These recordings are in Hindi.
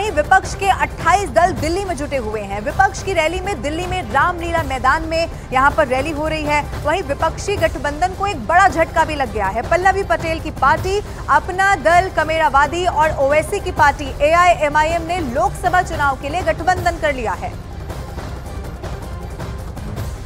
वहीं विपक्ष के 28 दल दिल्ली में जुटे हुए हैं। विपक्ष की रैली में दिल्ली में रामलीला मैदान में यहां पर रैली हो रही है। वहीं विपक्षी गठबंधन को एक बड़ा झटका भी लग गया है। पल्लवी पटेल की पार्टी अपना दल कमेरावादी और ओवैसी की पार्टी AIMIM ने लोकसभा चुनाव के लिए गठबंधन कर लिया है।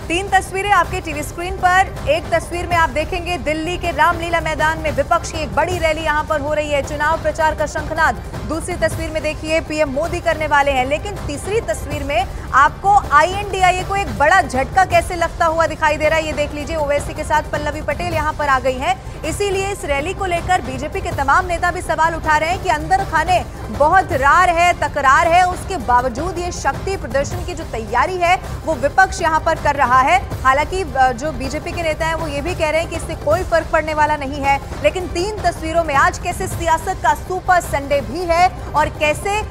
3 तस्वीरें आपके टीवी स्क्रीन पर। एक तस्वीर में आप देखेंगे दिल्ली के रामलीला मैदान में विपक्ष की एक बड़ी रैली यहां पर हो रही है, चुनाव प्रचार का शंखनाद। दूसरी तस्वीर में देखिए PM मोदी करने वाले हैं, लेकिन तीसरी तस्वीर में आपको INDIA को एक बड़ा झटका कैसे लगता हुआ दिखाई दे रहा है, ये देख लीजिए। ओवैसी के साथ पल्लवी पटेल यहां पर आ गई हैं। इसीलिए इस रैली को लेकर बीजेपी के तमाम नेता भी सवाल उठा रहे हैं कि अंदर खाने बहुत रार है, तकरार है, उसके बावजूद ये शक्ति प्रदर्शन की जो तैयारी है वो विपक्ष यहां पर कर रहा है। हालांकि जो बीजेपी के नेता हैं वो ये भी कह रहे हैं कि इससे कोई फर्क पड़ने वाला नहीं है। लेकिन 3 तस्वीरों में आज कैसे सियासत का सुपर संडे भी है और कैसे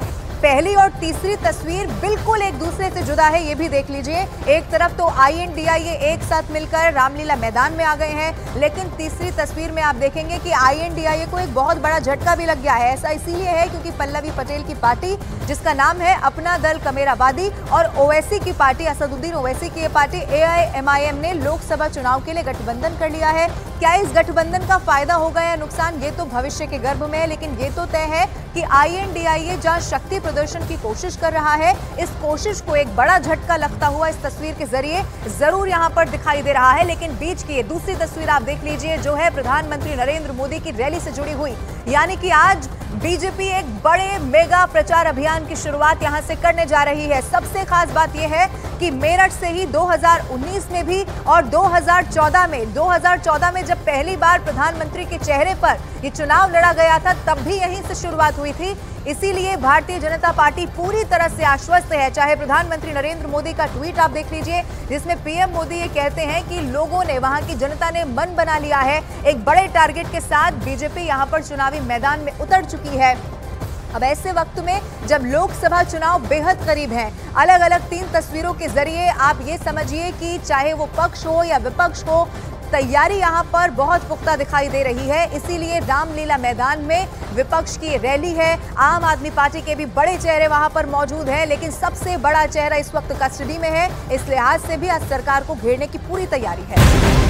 पहली और तीसरी तस्वीर बिल्कुल एक दूसरे से जुदा है, ये भी देख लीजिए। एक तरफ तो INDIA एक साथ मिलकर रामलीला मैदान में आ गए हैं, लेकिन तीसरी तस्वीर में आप देखेंगे कि INDIA को एक बहुत बड़ा झटका भी लग गया है। ऐसा इसीलिए है क्योंकि पल्लवी पटेल की पार्टी, जिसका नाम है अपना दल कमेरावादी, और ओवैसी की पार्टी, असदुद्दीन ओवैसी की पार्टी AIMIM ने लोकसभा चुनाव के लिए गठबंधन कर लिया है। क्या इस गठबंधन का फायदा होगा या नुकसान, ये तो भविष्य के गर्भ में है, लेकिन ये तो तय है कि INDIA जहां शक्ति प्रदर्शन की कोशिश कर रहा है, इस कोशिश को एक बड़ा झटका लगता हुआ इस तस्वीर के जरिए जरूर यहां पर दिखाई दे रहा है। लेकिन बीच की ये दूसरी तस्वीर आप देख लीजिए, जो है प्रधानमंत्री नरेंद्र मोदी की रैली से जुड़ी हुई। यानी कि आज बीजेपी एक बड़े मेगा प्रचार अभियान की शुरुआत यहां से करने जा रही है। सबसे खास बात यह है कि मेरठ से ही 2019 में भी और 2014 में जब पहली बार प्रधानमंत्री के चेहरे पर ये चुनाव लड़ा गया था, तब भी यहीं से शुरुआत हुई थी। इसीलिए भारतीय जनता पार्टी पूरी तरह से आश्वस्त है। चाहे प्रधानमंत्री नरेंद्र मोदी का ट्वीट आप देख लीजिए, जिसमें PM मोदी ये कहते हैं कि लोगों ने, वहां की जनता ने मन बना लिया है। एक बड़े टारगेट के साथ बीजेपी यहां पर चुनावी मैदान में उतर चुकी है। अब ऐसे वक्त में जब लोकसभा चुनाव बेहद करीब है, अलग अलग 3 तस्वीरों के जरिए आप ये समझिए कि चाहे वो पक्ष हो या विपक्ष हो, तैयारी यहां पर बहुत पुख्ता दिखाई दे रही है। इसीलिए रामलीला मैदान में विपक्ष की रैली है। आम आदमी पार्टी के भी बड़े चेहरे वहां पर मौजूद हैं, लेकिन सबसे बड़ा चेहरा इस वक्त कस्टडी में है। इस लिहाज से भी आज सरकार को घेरने की पूरी तैयारी है।